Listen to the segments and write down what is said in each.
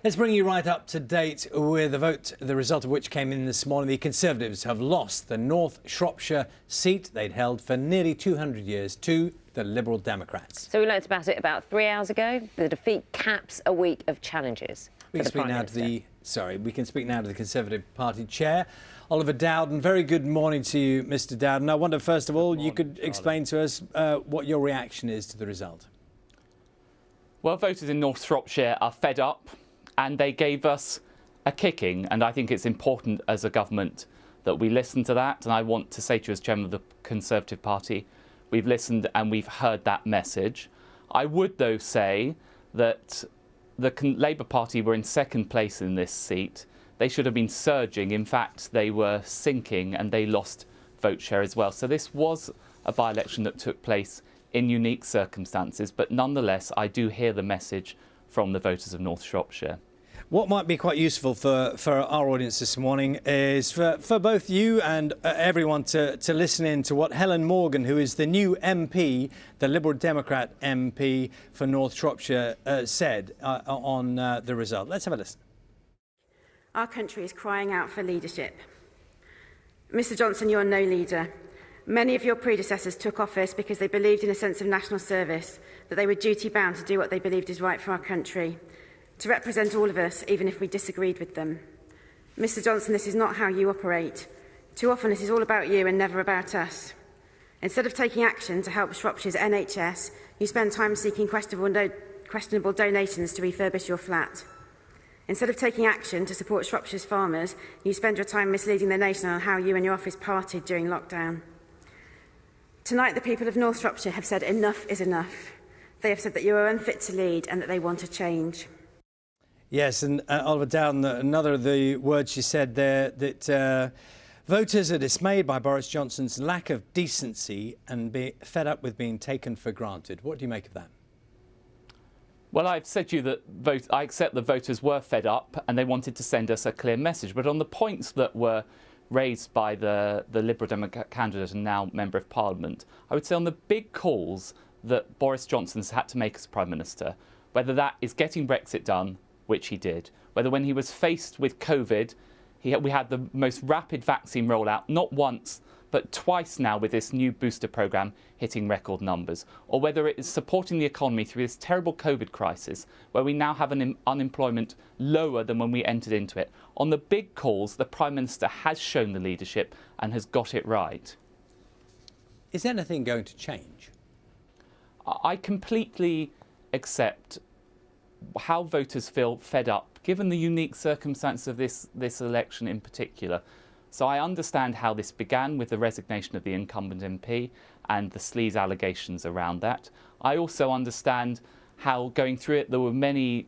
Let's bring you right up to date with the vote, the result of which came in this morning. The Conservatives have lost the North Shropshire seat they'd held for nearly 200 years to the Liberal Democrats. So we learnt about it about 3 hours ago. The defeat caps a week of challenges. We can speak now to the Conservative Party chair, Oliver Dowden. Very good morning to you, Mr. Dowden. I wonder, first of all, you could explain to us what your reaction is to the result. Well, voters in North Shropshire are fed up and they gave us a kicking, and I think it's important as a government that we listen to that. And I want to say to you as chairman of the Conservative Party, we've listened and we've heard that message. I would, though, say that the Labour Party were in second place in this seat. They should have been surging. In fact, they were sinking and they lost vote share as well. So this was a by-election that took place in unique circumstances, but nonetheless, I do hear the message from the voters of North Shropshire. What might be quite useful for our audience this morning is for both you and everyone to listen in to what Helen Morgan, who is the new MP, the Liberal Democrat MP for North Shropshire, said on the result. Let's have a listen. Our country is crying out for leadership. Mr Johnson, you're no leader. Many of your predecessors took office because they believed in a sense of national service, that they were duty-bound to do what they believed is right for our country, to represent all of us, even if we disagreed with them. Mr Johnson, this is not how you operate. Too often it is all about you and never about us. Instead of taking action to help Shropshire's NHS, you spend time seeking questionable donations to refurbish your flat. Instead of taking action to support Shropshire's farmers, you spend your time misleading the nation on how you and your office partied during lockdown. Tonight, the people of North Shropshire have said enough is enough. They have said that you are unfit to lead and that they want a change. Yes, and Oliver Dowden, another of the words she said there, that voters are dismayed by Boris Johnson's lack of decency and be fed up with being taken for granted. What do you make of that? Well, I've said to you that I accept that voters were fed up and they wanted to send us a clear message. But on the points that were raised by the Liberal Democrat candidate and now Member of Parliament, I would say on the big calls that Boris Johnson's had to make as Prime Minister, whether that is getting Brexit done, which he did, whether when he was faced with COVID, we had the most rapid vaccine rollout, not once, but twice now with this new booster programme hitting record numbers, or whether it is supporting the economy through this terrible COVID crisis, where we now have an unemployment lower than when we entered into it. On the big calls, the Prime Minister has shown the leadership and has got it right. Is anything going to change? I completely accept how voters feel fed up, given the unique circumstances of this election in particular. So I understand how this began with the resignation of the incumbent MP and the sleaze allegations around that. I also understand how, going through it, there were many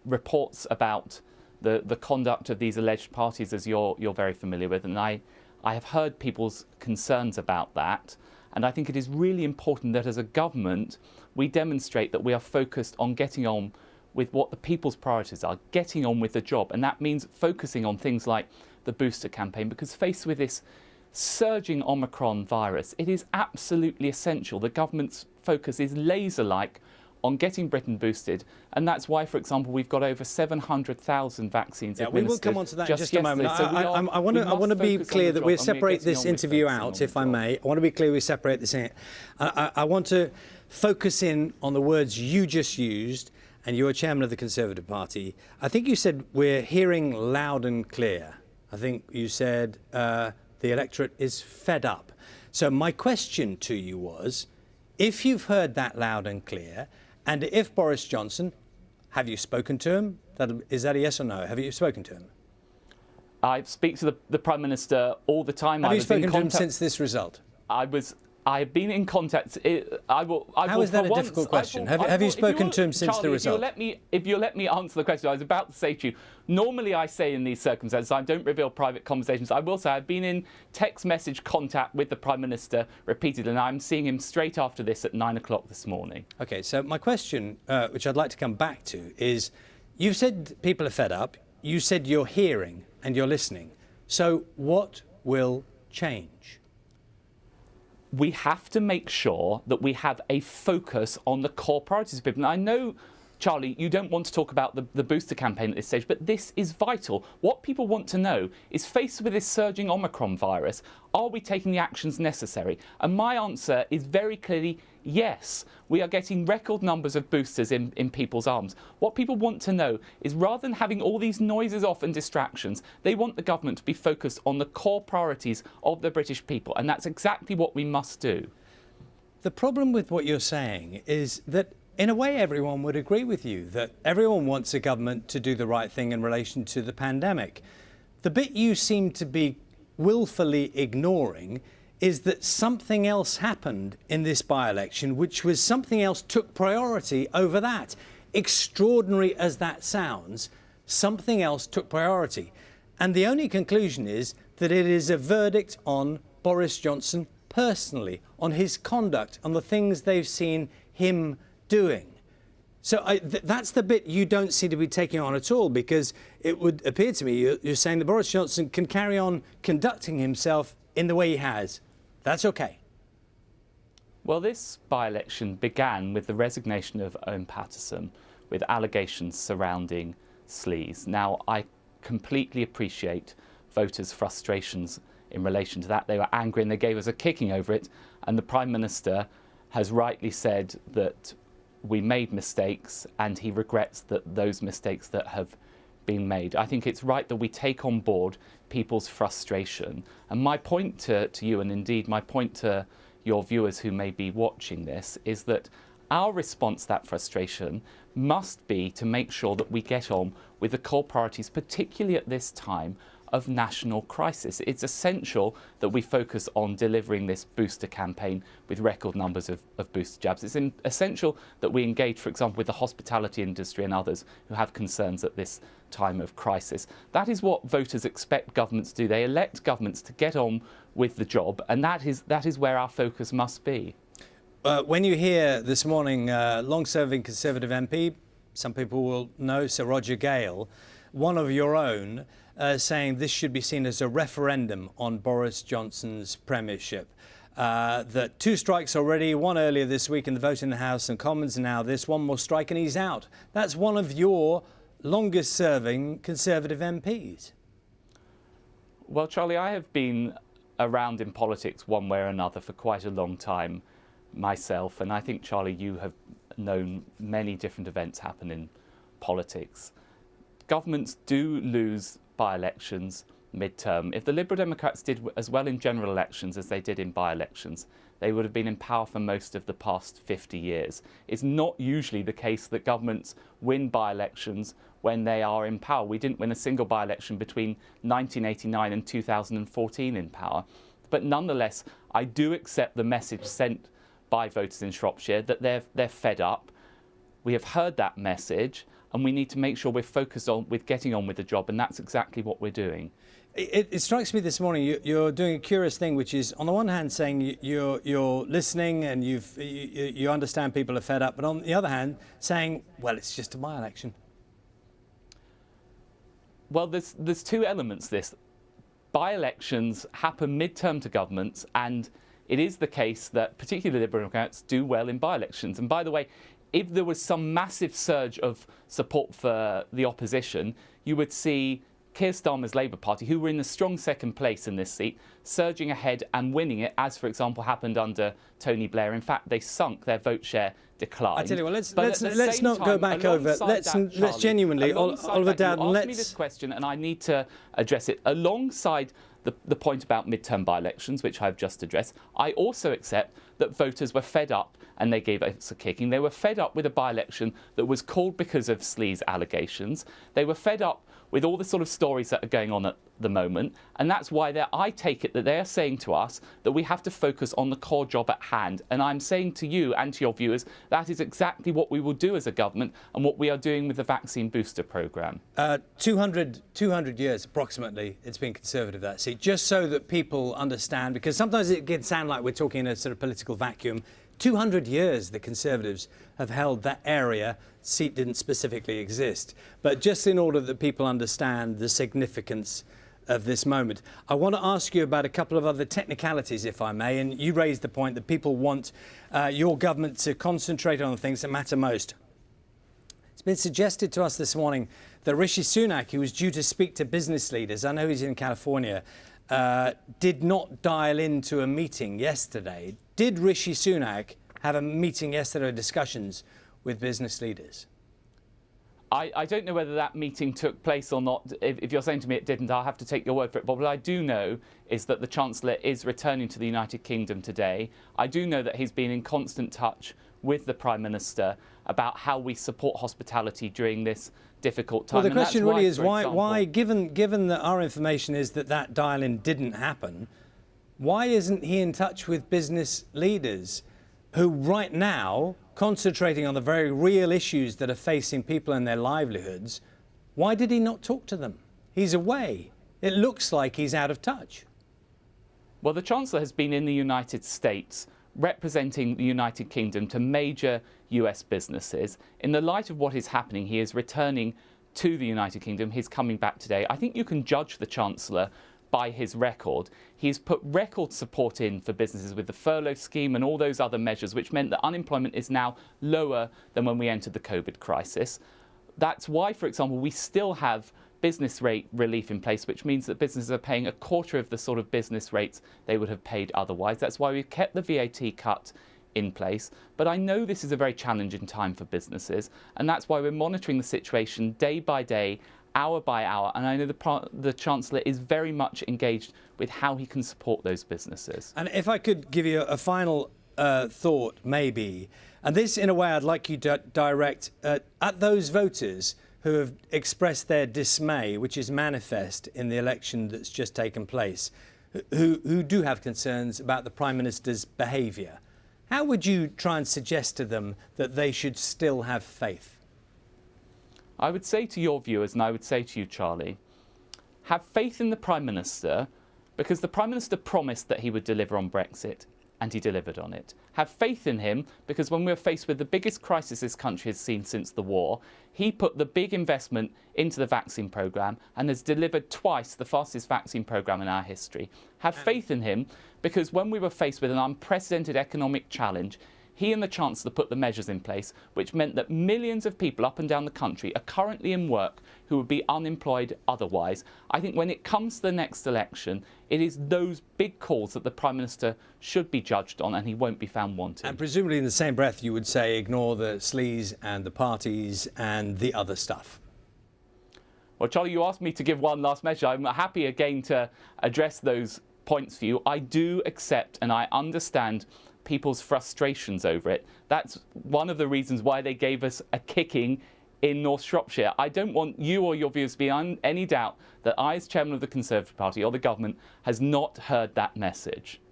reports about the conduct of these alleged parties, as you're very familiar with, and I have heard people's concerns about that. And I think it is really important that as a government, we demonstrate that we are focused on getting on with what the people's priorities are, getting on with the job. And that means focusing on things like the booster campaign, because faced with this surging Omicron virus, it is absolutely essential. The government's focus is laser-like on getting Britain boosted, and that's why, for example, we've got over 700,000 vaccines administered. We will come on to that in just a moment. So I want to be clear that we separate this interview out, if I may. I want to be clear we separate this in. I want to focus in on the words you just used, and you're chairman of the Conservative Party. I think you said we're hearing loud and clear. I think you said the electorate is fed up. So my question to you was, if you've heard that loud and clear, and if Boris Johnson, have you spoken to him? Is that a yes or no? Have you spoken to him? I speak to the Prime Minister all the time. Have you spoken to him since this result? I have been in contact. How is that a difficult question? Have you spoken to him since the result? If you'll let me answer the question, I was about to say to you, normally I say in these circumstances, I don't reveal private conversations. I will say I've been in text message contact with the Prime Minister repeatedly, and I'm seeing him straight after this at 9 o'clock this morning. OK, so my question, which I'd like to come back to, is you've said people are fed up. You said you're hearing and you're listening. So what will change? We have to make sure that we have a focus on the core priorities of people. And I know Charlie, you don't want to talk about the booster campaign at this stage, but this is vital. What people want to know is, faced with this surging Omicron virus, are we taking the actions necessary? And my answer is very clearly yes. We are getting record numbers of boosters in people's arms. What people want to know is, rather than having all these noises off and distractions, they want the government to be focused on the core priorities of the British people, and that's exactly what we must do. The problem with what you're saying is that, in a way, everyone would agree with you, that everyone wants a government to do the right thing in relation to the pandemic. The bit you seem to be willfully ignoring is that something else happened in this by-election, which was something else took priority over that. Extraordinary as that sounds, something else took priority. And the only conclusion is that it is a verdict on Boris Johnson personally, on his conduct, on the things they've seen him doing. So that's the bit you don't seem to be taking on at all, because it would appear to me you're saying that Boris Johnson can carry on conducting himself in the way he has. That's OK. Well, this by-election began with the resignation of Owen Paterson, with allegations surrounding sleaze. Now, I completely appreciate voters' frustrations in relation to that. They were angry and they gave us a kicking over it, and the Prime Minister has rightly said that we made mistakes and he regrets that those mistakes that have been made. I think it's right that we take on board people's frustration. And my point to you, and indeed my point to your viewers who may be watching this, is that our response to that frustration must be to make sure that we get on with the core priorities, particularly at this time of national crisis. It's essential that we focus on delivering this booster campaign with record numbers of booster jabs. It's essential that we engage, for example, with the hospitality industry and others who have concerns at this time of crisis. That is what voters expect governments to do. They elect governments to get on with the job, and that is where our focus must be. When you hear this morning long-serving Conservative MP, some people will know Sir Roger Gale, one of your own, saying this should be seen as a referendum on Boris Johnson's premiership. That two strikes already, one earlier this week in the vote in the House and Commons, and now this, one more strike and he's out. That's one of your longest serving Conservative MPs. Well, Charlie, I have been around in politics one way or another for quite a long time myself, and I think, Charlie, you have known many different events happen in politics. Governments do lose by-elections mid-term. If the Liberal Democrats did as well in general elections as they did in by-elections, they would have been in power for most of the past 50 years. It's not usually the case that governments win by-elections when they are in power. We didn't win a single by-election between 1989 and 2014 in power. But nonetheless, I do accept the message sent by voters in Shropshire that they're fed up. We have heard that message, and we need to make sure we're focused on with getting on with the job, and that's exactly what we're doing. It strikes me this morning you're doing a curious thing, which is, on the one hand, saying you're listening and you understand people are fed up, but on the other hand, saying, well, it's just a by-election. Well, there's two elements to this. By-elections happen mid-term to governments, and it is the case that particularly Liberal Democrats do well in by-elections. And by the way, if there was some massive surge of support for the opposition, you would see Keir Starmer's Labour Party, who were in a strong second place in this seat, surging ahead and winning it, as, for example, happened under Tony Blair. In fact, they sunk, their vote share declined. I tell you what, let's not go back over. Let's genuinely, Oliver Dowden, you asked me this question, and I need to address it. Alongside the point about mid-term by-elections, which I've just addressed, I also accept that voters were fed up and they gave us a kicking. They were fed up with a by-election that was called because of sleaze allegations. They were fed up with all the sort of stories that are going on at the moment, and that's why I take it that they are saying to us that we have to focus on the core job at hand. And I'm saying to you and to your viewers, that is exactly what we will do as a government and what we are doing with the vaccine booster programme. 200 years approximately it's been Conservative, that seat, just so that people understand, because sometimes it can sound like we're talking in a sort of political vacuum. 200 years the Conservatives have held that area. Seat didn't specifically exist. But just in order that people understand the significance of this moment, I want to ask you about a couple of other technicalities, if I may. And you raised the point that people want your government to concentrate on the things that matter most. been suggested to us this morning that Rishi Sunak, who was due to speak to business leaders, I know he's in California, did not dial into a meeting yesterday. Did Rishi Sunak have a meeting yesterday, discussions with business leaders? I don't know whether that meeting took place or not. If you're saying to me it didn't, I'll have to take your word for it. But what I do know is that the Chancellor is returning to the United Kingdom today. I do know that he's been in constant touch with the Prime Minister about how we support hospitality during this difficult time. Well, the question really is why, given that our information is that dial-in didn't happen, why isn't he in touch with business leaders who right now, concentrating on the very real issues that are facing people and their livelihoods? Why did he not talk to them? He's away. It looks like he's out of touch. Well, the Chancellor has been in the United States representing the United Kingdom to major US businesses. In the light of what is happening, he is returning to the United Kingdom. He's coming back today. I think you can judge the Chancellor by his record. He's put record support in for businesses with the furlough scheme and all those other measures, which meant that unemployment is now lower than when we entered the COVID crisis. That's why, for example, we still have business rate relief in place, which means that businesses are paying a quarter of the sort of business rates they would have paid otherwise. That's why we've kept the VAT cut in place. But I know this is a very challenging time for businesses, and that's why we're monitoring the situation day by day, hour by hour, and I know the Chancellor is very much engaged with how he can support those businesses. And if I could give you a final thought, maybe, and this in a way I'd like you to direct at those voters who have expressed their dismay, which is manifest in the election that's just taken place, who do have concerns about the Prime Minister's behaviour. How would you try and suggest to them that they should still have faith? I would say to your viewers, and I would say to you, Charlie, have faith in the Prime Minister, because the Prime Minister promised that he would deliver on Brexit, and he delivered on it. Have faith in him, because when we were faced with the biggest crisis this country has seen since the war, he put the big investment into the vaccine programme and has delivered twice the fastest vaccine programme in our history. Have faith in him, because when we were faced with an unprecedented economic challenge, he and the Chancellor put the measures in place, which meant that millions of people up and down the country are currently in work who would be unemployed otherwise. I think when it comes to the next election, it is those big calls that the Prime Minister should be judged on, and he won't be found wanting. And presumably in the same breath you would say ignore the sleaze and the parties and the other stuff. Well, Charlie, you asked me to give one last measure. I'm happy again to address those points for you. I do accept and I understand people's frustrations over it. That's one of the reasons why they gave us a kicking in North Shropshire. I don't want you or your viewers to be in any doubt that I, as chairman of the Conservative Party or the government, has not heard that message.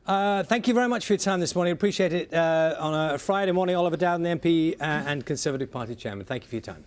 Thank you very much for your time this morning. Appreciate it on a Friday morning. Oliver Dowden, the MP and Conservative Party chairman. Thank you for your time.